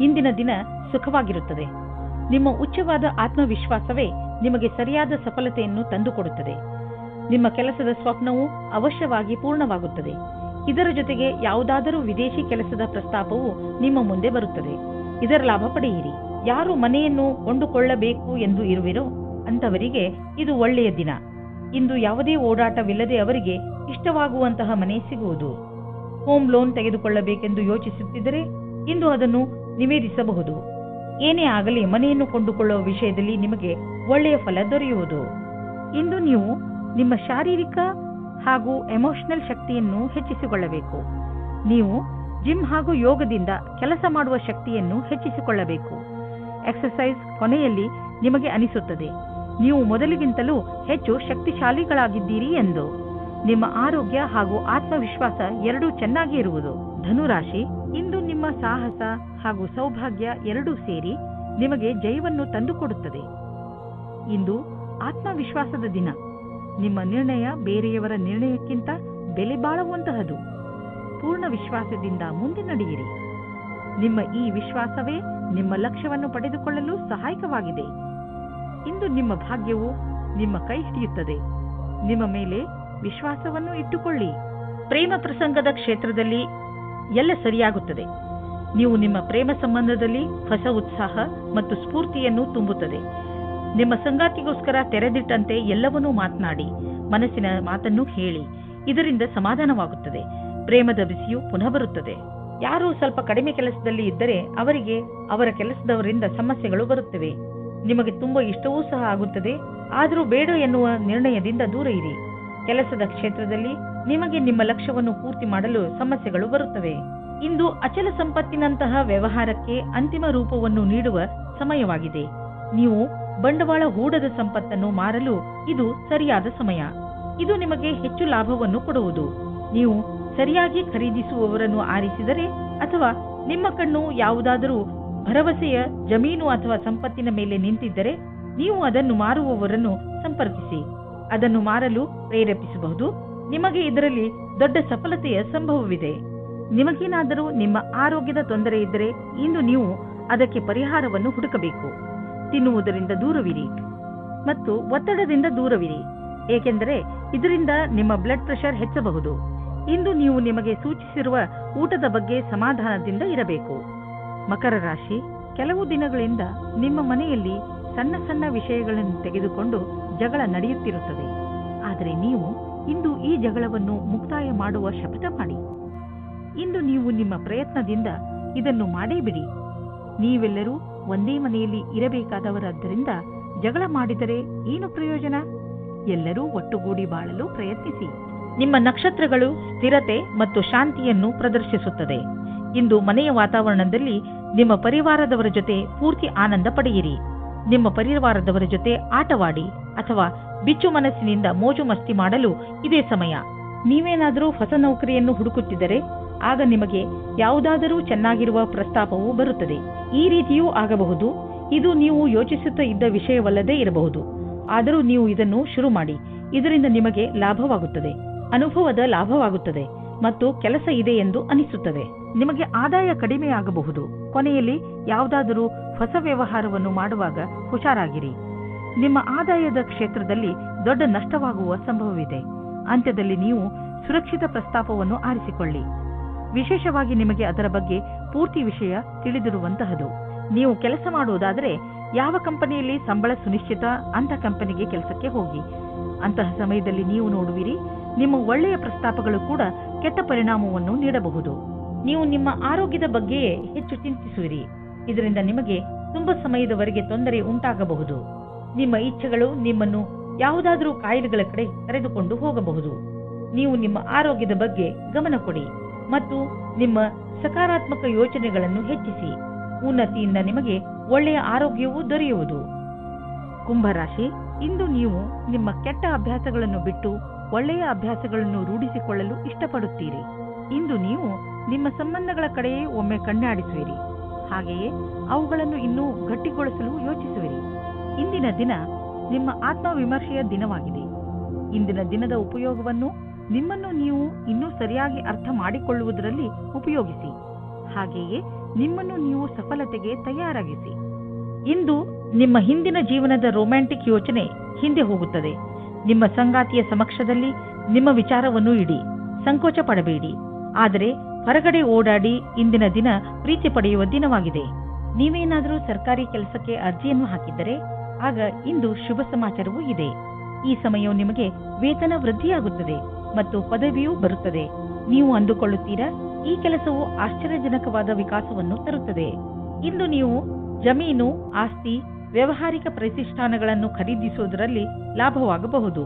[SPEAKER 2] ಇಂದಿನ ದಿನ ಸುಖವಾಗಿರುತ್ತದೆ. ನಿಮ್ಮ ಉಚ್ಚವಾದ ಆತ್ಮವಿಶ್ವಾಸವೇ ನಿಮಗೆ ಸರಿಯಾದ ಸಫಲತೆಯನ್ನು ತಂದುಕೊಡುತ್ತದೆ. ನಿಮ್ಮ ಕೆಲಸದ ಸ್ವಪ್ನವು ಅವಶ್ಯವಾಗಿ ಪೂರ್ಣವಾಗುತ್ತದೆ. ಇದರ ಜೊತೆಗೆ ಯಾವುದಾದರೂ ವಿದೇಶಿ ಕೆಲಸದ ಪ್ರಸ್ತಾಪವು ನಿಮ್ಮ ಮುಂದೆ ಬರುತ್ತದೆ. ಇದರ ಲಾಭ ಪಡೆಯಿರಿ. ಯಾರು ಮನೆಯನ್ನು ಕೊಂಡುಕೊಳ್ಳಬೇಕು ಎಂದು ಇರುವಿರೋ ಅಂತವರಿಗೆ ಇದು ಒಳ್ಳೆಯ ದಿನ. ಇಂದು ಯಾವುದೇ ಓಡಾಟವಿಲ್ಲದೆ ಅವರಿಗೆ ಇಷ್ಟವಾಗುವಂತಹ ಮನೆ ಸಿಗುವುದು. ಹೋಮ್ ಲೋನ್ ತೆಗೆದುಕೊಳ್ಳಬೇಕೆಂದು ಯೋಚಿಸುತ್ತಿದ್ದರೆ ಇಂದು ಅದನ್ನು ನಿವೇದಿಸಬಹುದು. ಏನೇ ಆಗಲಿ ಮನೆಯನ್ನು ಕೊಂಡುಕೊಳ್ಳುವ ವಿಷಯದಲ್ಲಿ ನಿಮಗೆ ಒಳ್ಳೆಯ ಫಲ ದೊರೆಯುವುದು. ಇಂದು ನೀವು ನಿಮ್ಮ ಶಾರೀರಿಕ ಹಾಗೂ ಎಮೋಷನಲ್ ಶಕ್ತಿಯನ್ನು ಹೆಚ್ಚಿಸಿಕೊಳ್ಳಬೇಕು. ನೀವು ಜಿಮ್ ಹಾಗೂ ಯೋಗದಿಂದ ಕೆಲಸ ಮಾಡುವ ಶಕ್ತಿಯನ್ನು ಹೆಚ್ಚಿಸಿಕೊಳ್ಳಬೇಕು. ಎಕ್ಸರ್ಸೈಸ್ ಕೊನೆಯಲ್ಲಿ ನಿಮಗೆ ಅನಿಸುತ್ತದೆ ನೀವು ಮೊದಲಿಗಿಂತಲೂ ಹೆಚ್ಚು ಶಕ್ತಿಶಾಲಿಗಳಾಗಿದ್ದೀರಿ ಎಂದು. ನಿಮ್ಮ ಆರೋಗ್ಯ ಹಾಗೂ ಆತ್ಮವಿಶ್ವಾಸ ಎರಡೂ ಚೆನ್ನಾಗಿ ಇರುವುದು. ಧನುರಾಶಿ, ಇಂದು ನಿಮ್ಮ ಸಾಹಸ ಹಾಗೂ ಸೌಭಾಗ್ಯ ಎರಡೂ ಸೇರಿ ನಿಮಗೆ ಜಯವನ್ನು ತಂದುಕೊಡುತ್ತದೆ. ಇಂದು ಆತ್ಮವಿಶ್ವಾಸದ ದಿನ. ನಿಮ್ಮ ನಿರ್ಣಯ ಬೇರೆಯವರ ನಿರ್ಣಯಕ್ಕಿಂತ ಬೆಲೆ ಬಾಳುವಂತಹದು. ಪೂರ್ಣ ವಿಶ್ವಾಸದಿಂದ ಮುಂದೆ ನಡೆಯಿರಿ. ನಿಮ್ಮ ಈ ವಿಶ್ವಾಸವೇ ನಿಮ್ಮ ಲಕ್ಷ್ಯವನ್ನು ಪಡೆದುಕೊಳ್ಳಲು ಸಹಾಯಕವಾಗಿದೆ. ಇಂದು ನಿಮ್ಮ ಭಾಗ್ಯವು ನಿಮ್ಮ ಕೈ ಹಿಡಿಯುತ್ತದೆ. ನಿಮ್ಮ ಮೇಲೆ ವಿಶ್ವಾಸವನ್ನು ಇಟ್ಟುಕೊಳ್ಳಿ. ಪ್ರೇಮ ಪ್ರಸಂಗದ ಕ್ಷೇತ್ರದಲ್ಲಿ ಎಲ್ಲ ಸರಿಯಾಗುತ್ತದೆ. ನೀವು ನಿಮ್ಮ ಪ್ರೇಮ ಸಂಬಂಧದಲ್ಲಿ ಹೊಸ ಉತ್ಸಾಹ ಮತ್ತು ಸ್ಫೂರ್ತಿಯನ್ನು ತುಂಬುತ್ತದೆ. ನಿಮ್ಮ ಸಂಗಾತಿಗೋಸ್ಕರ ತೆರೆದಿಟ್ಟಂತೆ ಎಲ್ಲವನ್ನೂ ಮಾತನಾಡಿ, ಮನಸ್ಸಿನ ಮಾತನ್ನು ಹೇಳಿ. ಇದರಿಂದ ಸಮಾಧಾನವಾಗುತ್ತದೆ. ಪ್ರೇಮದ ಬಿಸಿಯು ಪುನಃ ಬರುತ್ತದೆ. ಯಾರು ಸ್ವಲ್ಪ ಕಡಿಮೆ ಕೆಲಸದಲ್ಲಿ ಇದ್ದರೆ ಅವರಿಗೆ ಅವರ ಕೆಲಸದವರಿಂದ ಸಮಸ್ಯೆಗಳು ಬರುತ್ತವೆ. ನಿಮಗೆ ತುಂಬಾ ಇಷ್ಟವೂ ಸಹ ಆಗುತ್ತದೆ. ಆದರೂ ಬೇಡ ಎನ್ನುವ ನಿರ್ಣಯದಿಂದ ದೂರ ಇರಿ. ಕೆಲಸದ ಕ್ಷೇತ್ರದಲ್ಲಿ ನಿಮಗೆ ನಿಮ್ಮ ಲಕ್ಷ್ಯವನ್ನು ಪೂರ್ತಿ ಮಾಡಲು ಸಮಸ್ಯೆಗಳು ಬರುತ್ತವೆ. ಇಂದು ಅಚಲ ಸಂಪತ್ತಿನಂತಹ ವ್ಯವಹಾರಕ್ಕೆ ಅಂತಿಮ ರೂಪವನ್ನು ನೀಡುವ ಸಮಯವಾಗಿದೆ. ನೀವು ಬಂಡವಾಳ ಹೂಡದ ಸಂಪತ್ತನ್ನು ಮಾರಲು ಇದು ಸರಿಯಾದ ಸಮಯ. ಇದು ನಿಮಗೆ ಹೆಚ್ಚು ಲಾಭವನ್ನು ಕೊಡುವುದು. ನೀವು ಸರಿಯಾಗಿ ಖರೀದಿಸುವವರನ್ನು ಆರಿಸಿದರೆ ಅಥವಾ ನಿಮ್ಮ ಕಣ್ಣು ಯಾವುದಾದರೂ ಭರವಸೆಯ ಜಮೀನು ಅಥವಾ ಸಂಪತ್ತಿನ ಮೇಲೆ ನಿಂತಿದ್ದರೆ ನೀವು ಅದನ್ನು ಮಾರುವವರನ್ನು ಸಂಪರ್ಕಿಸಿ. ಅದನ್ನು ಮಾರಲು ಪ್ರೇರೇಪಿಸಬಹುದು. ನಿಮಗೆ ಇದರಲ್ಲಿ ದೊಡ್ಡ ಸಫಲತೆಯ ಸಂಭವವಿದೆ. ನಿಮಗೇನಾದರೂ ನಿಮ್ಮ ಆರೋಗ್ಯದ ತೊಂದರೆ ಇದ್ದರೆ ಇಂದು ನೀವು ಅದಕ್ಕೆ ಪರಿಹಾರವನ್ನು ಹುಡುಕಬೇಕು. ತಿನ್ನುವುದರಿಂದ ದೂರವಿರಿ ಮತ್ತು ಒತ್ತಡದಿಂದ ದೂರವಿರಿ, ಏಕೆಂದರೆ ಇದರಿಂದ ನಿಮ್ಮ ಬ್ಲಡ್ ಪ್ರೆಷರ್ ಹೆಚ್ಚಬಹುದು. ಇಂದು ನೀವು ನಿಮಗೆ ಸೂಚಿಸಿರುವ ಊಟದ ಬಗ್ಗೆ ಸಮಾಧಾನದಿಂದ ಇರಬೇಕು. ಮಕರ ರಾಶಿ, ಕೆಲವು ದಿನಗಳಿಂದ ನಿಮ್ಮ ಮನೆಯಲ್ಲಿ ಸಣ್ಣ ಸಣ್ಣ ವಿಷಯಗಳನ್ನು ತೆಗೆದುಕೊಂಡು ಜಗಳ ನಡೆಯುತ್ತಿರುತ್ತದೆ. ಆದರೆ ನೀವು ಇಂದು ಈ ಜಗಳವನ್ನು ಮುಕ್ತಾಯ ಮಾಡುವ ಶಪಥ ಮಾಡಿ. ಇಂದು ನೀವು ನಿಮ್ಮ ಪ್ರಯತ್ನದಿಂದ ಇದನ್ನು ಮಾಡೇ ಬಿಡಿ. ನೀವೆಲ್ಲರೂ ಒಂದೇ ಮನೆಯಲ್ಲಿ ಇರಬೇಕಾದವರಾದ್ದರಿಂದ ಜಗಳ ಮಾಡಿದರೆ ಏನು ಪ್ರಯೋಜನ? ಎಲ್ಲರೂ ಒಟ್ಟುಗೂಡಿ ಬಾಳಲು ಪ್ರಯತ್ನಿಸಿ. ನಿಮ್ಮ ನಕ್ಷತ್ರಗಳು ಸ್ಥಿರತೆ ಮತ್ತು ಶಾಂತಿಯನ್ನು ಪ್ರದರ್ಶಿಸುತ್ತದೆ. ಇಂದು ಮನೆಯ ವಾತಾವರಣದಲ್ಲಿ ನಿಮ್ಮ ಪರಿವಾರದವರ ಜೊತೆ ಪೂರ್ತಿ ಆನಂದ ಪಡೆಯಿರಿ. ನಿಮ್ಮ ಪರಿವಾರದವರ ಜೊತೆ ಆಟವಾಡಿ ಅಥವಾ ಬಿಚ್ಚು ಮನಸ್ಸಿನಿಂದ ಮೋಜು ಮಸ್ತಿ ಮಾಡಲು ಇದೇ ಸಮಯ. ನೀವೇನಾದರೂ ಹೊಸ ನೌಕರಿಯನ್ನು ಹುಡುಕುತ್ತಿದ್ದರೆ ಆಗ ನಿಮಗೆ ಯಾವುದಾದರೂ ಚೆನ್ನಾಗಿರುವ ಪ್ರಸ್ತಾಪವು ಬರುತ್ತದೆ. ಈ ರೀತಿಯೂ ಆಗಬಹುದು. ಇದು ನೀವು ಯೋಚಿಸುತ್ತಾ ಇದ್ದ ವಿಷಯವಲ್ಲದೇ ಇರಬಹುದು. ಆದರೂ ನೀವು ಇದನ್ನು ಶುರು ಮಾಡಿ. ಇದರಿಂದ ನಿಮಗೆ ಲಾಭವಾಗುತ್ತದೆ, ಅನುಭವದ ಲಾಭವಾಗುತ್ತದೆ ಮತ್ತು ಕೆಲಸ ಇದೆ ಎಂದು ಅನಿಸುತ್ತದೆ. ನಿಮಗೆ ಆದಾಯ ಕಡಿಮೆಯಾಗಬಹುದು. ಕೊನೆಯಲ್ಲಿ ಯಾವುದಾದರೂ ಹೊಸ ವ್ಯವಹಾರವನ್ನು ಮಾಡುವಾಗ ಹುಷಾರಾಗಿರಿ. ನಿಮ್ಮ ಆದಾಯದ ಕ್ಷೇತ್ರದಲ್ಲಿ ದೊಡ್ಡ ನಷ್ಟವಾಗುವ ಸಂಭವವಿದೆ. ಅಂತ್ಯದಲ್ಲಿ ನೀವು ಸುರಕ್ಷಿತ ಪ್ರಸ್ತಾಪವನ್ನು ಆರಿಸಿಕೊಳ್ಳಿ. ವಿಶೇಷವಾಗಿ ನಿಮಗೆ ಅದರ ಬಗ್ಗೆ ಪೂರ್ತಿ ವಿಷಯ ತಿಳಿದಿರುವಂತಹದು. ನೀವು ಕೆಲಸ ಮಾಡುವುದಾದರೆ ಯಾವ ಕಂಪನಿಯಲ್ಲಿ ಸಂಬಳ ಸುನಿಶ್ಚಿತ ಅಂತ ಕಂಪನಿಗೆ ಕೆಲಸಕ್ಕೆ ಹೋಗಿ. ಅಂತಹ ಸಮಯದಲ್ಲಿ ನೀವು ನೋಡುವಿರಿ, ನಿಮ್ಮ ಒಳ್ಳೆಯ ಪ್ರಸ್ತಾಪಗಳು ಕೂಡ ಕೆಟ್ಟ ಪರಿಣಾಮವನ್ನು ನೀಡಬಹುದು. ನೀವು ನಿಮ್ಮ ಆರೋಗ್ಯದ ಬಗ್ಗೆಯೇ ಹೆಚ್ಚು ಚಿಂತಿಸುವಿರಿ. ಇದರಿಂದ ನಿಮಗೆ ತುಂಬಾ ಸಮಯದವರೆಗೆ ತೊಂದರೆ ಉಂಟಾಗಬಹುದು. ನಿಮ್ಮ ಇಚ್ಛೆಗಳು ನಿಮ್ಮನ್ನು ಯಾವುದಾದರೂ ಕಾಯಿಲೆಗಳ ಕಡೆ ಕರೆದುಕೊಂಡು ಹೋಗಬಹುದು. ನೀವು ನಿಮ್ಮ ಆರೋಗ್ಯದ ಬಗ್ಗೆ ಗಮನ ಕೊಡಿ ಮತ್ತು ನಿಮ್ಮ ಸಕಾರಾತ್ಮಕ ಯೋಚನೆಗಳನ್ನು ಹೆಚ್ಚಿಸಿ. ಉನ್ನತಿಯಿಂದ ನಿಮಗೆ ಒಳ್ಳೆಯ ಆರೋಗ್ಯವೂ ದೊರೆಯುವುದು. ಕುಂಭರಾಶಿ, ಇಂದು ನೀವು ನಿಮ್ಮ ಕೆಟ್ಟ ಅಭ್ಯಾಸಗಳನ್ನು ಬಿಟ್ಟು ಒಳ್ಳೆಯ ಅಭ್ಯಾಸಗಳನ್ನು ರೂಢಿಸಿಕೊಳ್ಳಲು ಇಷ್ಟಪಡುತ್ತೀರಿ. ಇಂದು ನೀವು ನಿಮ್ಮ ಸಂಬಂಧಗಳ ಕಡೆಯೇ ಒಮ್ಮೆ ಕಣ್ಣಾಡಿಸುವಿರಿ. ಹಾಗೆಯೇ ಅವುಗಳನ್ನು ಇನ್ನೂ ಗಟ್ಟಿಗೊಳಿಸಲು ಯೋಚಿಸುವಿರಿ. ಇಂದಿನ ದಿನ ನಿಮ್ಮ ಆತ್ಮವಿಮರ್ಶೆಯ ದಿನವಾಗಿದೆ. ಇಂದಿನ ದಿನದ ಉಪಯೋಗವನ್ನು ನಿಮ್ಮನ್ನು ನೀವು ಇನ್ನೂ ಸರಿಯಾಗಿ ಅರ್ಥ ಮಾಡಿಕೊಳ್ಳುವುದರಲ್ಲಿ ಉಪಯೋಗಿಸಿ. ಹಾಗೆಯೇ ನಿಮ್ಮನ್ನು ನೀವು ಸಫಲತೆಗೆ ತಯಾರಾಗಿಸಿ. ಇಂದು ನಿಮ್ಮ ಹಿಂದಿನ ಜೀವನದ ರೊಮ್ಯಾಂಟಿಕ್ ಯೋಚನೆ ಹಿಂದೆ ಹೋಗುತ್ತದೆ. ನಿಮ್ಮ ಸಂಗಾತಿಯ ಸಮಕ್ಷದಲ್ಲಿ ನಿಮ್ಮ ವಿಚಾರವನ್ನು ಇಡಿ. ಸಂಕೋಚ ಪಡಬೇಡಿ. ಆದರೆ ಹೊರಗಡೆ ಓಡಾಡಿ. ಇಂದಿನ ದಿನ ಪ್ರೀತಿ ಪಡೆಯುವ ದಿನವಾಗಿದೆ. ನೀವೇನಾದರೂ ಸರ್ಕಾರಿ ಕೆಲಸಕ್ಕೆ ಅರ್ಜಿಯನ್ನು ಹಾಕಿದ್ದರೆ ಆಗ ಇಂದು ಶುಭ ಸಮಾಚಾರವೂ ಇದೆ. ಈ ಸಮಯವು ನಿಮಗೆ ವೇತನ ವೃದ್ಧಿಯಾಗುತ್ತದೆ ಮತ್ತು ಪದವಿಯೂ ಬರುತ್ತದೆ. ನೀವು ಅಂದುಕೊಳ್ಳುತ್ತೀರಾ, ಈ ಕೆಲಸವು ಆಶ್ಚರ್ಯಜನಕವಾದ ವಿಕಾಸವನ್ನು ತರುತ್ತದೆ. ಇಂದು ನೀವು ಜಮೀನು, ಆಸ್ತಿ, ವ್ಯಾವಹಾರಿಕ ಪ್ರತಿಷ್ಠಾನಗಳನ್ನು ಖರೀದಿಸುವುದರಲ್ಲಿ ಲಾಭವಾಗಬಹುದು.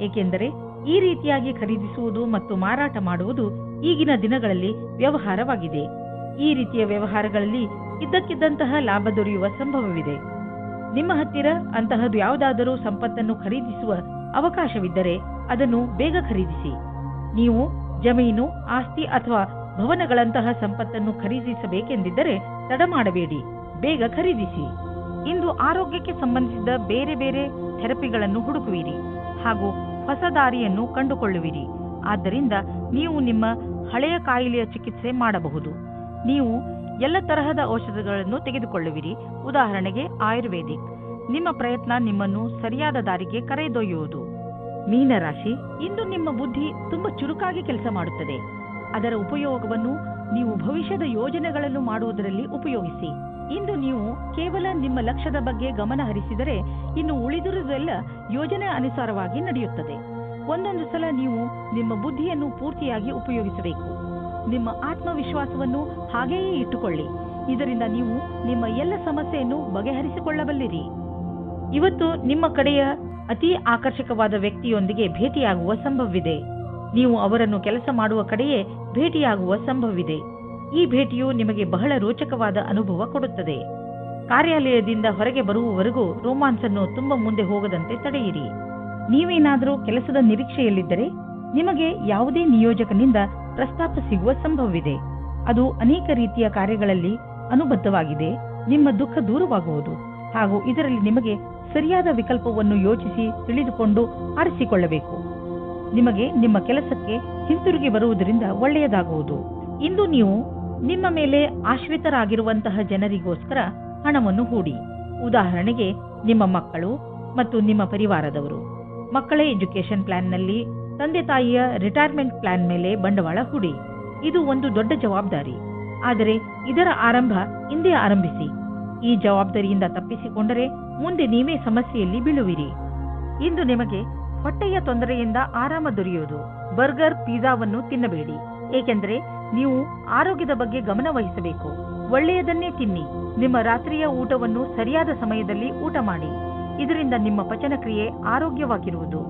[SPEAKER 2] ಏಕೆಂದರೆ ಈ ರೀತಿಯಾಗಿ ಖರೀದಿಸುವುದು ಮತ್ತು ಮಾರಾಟ ಮಾಡುವುದು ಈಗಿನ ದಿನಗಳಲ್ಲಿ ವ್ಯವಹಾರವಾಗಿದೆ. ಈ ರೀತಿಯ ವ್ಯವಹಾರಗಳಲ್ಲಿ ಇದ್ದಕ್ಕಿದ್ದಂತಹ ಲಾಭ ದೊರೆಯುವ ಸಂಭವವಿದೆ. ನಿಮ್ಮ ಹತ್ತಿರ ಅಂತಹದ್ದು ಯಾವುದಾದರೂ ಸಂಪತ್ತನ್ನು ಖರೀದಿಸುವ ಅವಕಾಶವಿದ್ದರೆ ಅದನ್ನು ಬೇಗ ಖರೀದಿಸಿ. ನೀವು ಜಮೀನು, ಆಸ್ತಿ ಅಥವಾ ಭವನಗಳಂತಹ ಸಂಪತ್ತನ್ನು ಖರೀದಿಸಬೇಕೆಂದಿದ್ದರೆ ತಡ ಮಾಡಬೇಡಿ, ಬೇಗ ಖರೀದಿಸಿ. ಇಂದು ಆರೋಗ್ಯಕ್ಕೆ ಸಂಬಂಧಿಸಿದ ಬೇರೆ ಬೇರೆ ಥೆರಪಿಗಳನ್ನು ಹುಡುಕುವಿರಿ ಹಾಗೂ ಹೊಸ ದಾರಿಯನ್ನು ಕಂಡುಕೊಳ್ಳುವಿರಿ. ಆದ್ದರಿಂದ ನೀವು ನಿಮ್ಮ ಹಳೆಯ ಕಾಯಿಲೆಯ ಚಿಕಿತ್ಸೆ ಮಾಡಬಹುದು. ನೀವು ಎಲ್ಲ ತರಹದ ಔಷಧಗಳನ್ನು ತೆಗೆದುಕೊಳ್ಳುವಿರಿ. ಉದಾಹರಣೆಗೆ ಆಯುರ್ವೇದಿಕ್. ನಿಮ್ಮ ಪ್ರಯತ್ನ ನಿಮ್ಮನ್ನು ಸರಿಯಾದ ದಾರಿಗೆ ಕರೆದೊಯ್ಯುವುದು. ಮೀನರಾಶಿ, ಇಂದು ನಿಮ್ಮ ಬುದ್ಧಿ ತುಂಬಾ ಚುರುಕಾಗಿ ಕೆಲಸ ಮಾಡುತ್ತದೆ. ಅದರ ಉಪಯೋಗವನ್ನು ನೀವು ಭವಿಷ್ಯದ ಯೋಜನೆಗಳನ್ನು ಮಾಡುವುದರಲ್ಲಿ ಉಪಯೋಗಿಸಿ. ಇಂದು ನೀವು ಕೇವಲ ನಿಮ್ಮ ಲಕ್ಷ್ಯದ ಬಗ್ಗೆ ಗಮನ ಹರಿಸಿದರೆ ಇನ್ನು ಉಳಿದಿರುವುದೆಲ್ಲ ಯೋಜನೆ ಅನುಸಾರವಾಗಿ ನಡೆಯುತ್ತದೆ. ಒಂದೊಂದು ಸಲ ನೀವು ನಿಮ್ಮ ಬುದ್ಧಿಯನ್ನು ಪೂರ್ತಿಯಾಗಿ ಉಪಯೋಗಿಸಬೇಕು. ನಿಮ್ಮ ಆತ್ಮವಿಶ್ವಾಸವನ್ನು ಹಾಗೆಯೇ ಇಟ್ಟುಕೊಳ್ಳಿ. ಇದರಿಂದ ನೀವು ನಿಮ್ಮ ಎಲ್ಲ ಸಮಸ್ಯೆಯನ್ನು ಬಗೆಹರಿಸಿಕೊಳ್ಳಬಲ್ಲಿರಿ. ಇವತ್ತು ನಿಮ್ಮ ಕಡೆಯ ಅತಿ ಆಕರ್ಷಕವಾದ ವ್ಯಕ್ತಿಯೊಂದಿಗೆ ಭೇಟಿಯಾಗುವ ಸಂಭವವಿದೆ. ನೀವು ಅವರನ್ನು ಕೆಲಸ ಮಾಡುವ ಕಡೆಯೇ ಭೇಟಿಯಾಗುವ ಸಂಭವವಿದೆ. ಈ ಭೇಟಿಯು ನಿಮಗೆ ಬಹಳ ರೋಚಕವಾದ ಅನುಭವ ಕೊಡುತ್ತದೆ. ಕಾರ್ಯಾಲಯದಿಂದ ಹೊರಗೆ ಬರುವವರೆಗೂ ರೋಮಾನ್ಸನ್ನು ತುಂಬ ಮುಂದೆ ಹೋಗದಂತೆ ತಡೆಯಿರಿ. ನೀವೇನಾದರೂ ಕೆಲಸದ ನಿರೀಕ್ಷೆಯಲ್ಲಿದ್ದರೆ ನಿಮಗೆ ಯಾವುದೇ ನಿಯೋಜಕನಿಂದ ಪ್ರಸ್ತಾಪ ಸಿಗುವ ಸಂಭವವಿದೆ. ಅದು ಅನೇಕ ರೀತಿಯ ಕಾರ್ಯಗಳಲ್ಲಿ ಅನುಬದ್ಧವಾಗಿದೆ. ನಿಮ್ಮ ದುಃಖ ದೂರವಾಗುವುದು ಹಾಗೂ ಇದರಲ್ಲಿ ನಿಮಗೆ ಸರಿಯಾದ ವಿಕಲ್ಪವನ್ನು ಯೋಚಿಸಿ ತಿಳಿದುಕೊಂಡು ಆರಿಸಿಕೊಳ್ಳಬೇಕು. ನಿಮಗೆ ನಿಮ್ಮ ಕೆಲಸಕ್ಕೆ ಹಿಂತಿರುಗಿ ಬರುವುದರಿಂದ ಒಳ್ಳೆಯದಾಗುವುದು. ಇಂದು ನೀವು ನಿಮ್ಮ ಮೇಲೆ ಆಶ್ರಿತರಾಗಿರುವಂತಹ ಜನರಿಗೋಸ್ಕರ ಹಣವನ್ನು ಹೂಡಿ. ಉದಾಹರಣೆಗೆ ನಿಮ್ಮ ಮಕ್ಕಳು ಮತ್ತು ನಿಮ್ಮ ಪರಿವಾರದವರು. ಮಕ್ಕಳ ಎಜುಕೇಶನ್ ಪ್ಲಾನ್ನಲ್ಲಿ ತಂದೆ ತಾಯಿಯ ರಿಟೈರ್ಮೆಂಟ್ ಪ್ಲಾನ್ ಮೇಲೆ ಬಂಡವಾಳ ಹೂಡಿ. ಇದು ಒಂದು ದೊಡ್ಡ ಜವಾಬ್ದಾರಿ, ಆದರೆ ಇದರ ಆರಂಭ ಇಂದೇ ಆರಂಭಿಸಿ. ಈ ಜವಾಬ್ದಾರಿಯಿಂದ ತಪ್ಪಿಸಿಕೊಂಡರೆ ಮುಂದೆ ನೀವೇ ಸಮಸ್ಯೆಯಲ್ಲಿ ಬೀಳುವಿರಿ. ಇಂದು ನಿಮಗೆ ಹೊಟ್ಟೆಯ ತೊಂದರೆಯಿಂದ ಆರಾಮ ದೊರೆಯುವುದು. ಬರ್ಗರ್, ಪಿಜ್ಜಾವನ್ನು ತಿನ್ನಬೇಡಿ, ಏಕೆಂದರೆ ನೀವು ಆರೋಗ್ಯದ ಬಗ್ಗೆ ಗಮನ ವಹಿಸಬೇಕು. ಒಳ್ಳೆಯದನ್ನೇ ತಿನ್ನಿ. ನಿಮ್ಮ ರಾತ್ರಿಯ ಊಟವನ್ನು ಸರಿಯಾದ ಸಮಯದಲ್ಲಿ ಊಟ ಮಾಡಿ. ಇದರಿಂದ ನಿಮ್ಮ ಪಚನಕ್ರಿಯೆ ಆರೋಗ್ಯವಾಗಿರುವುದು.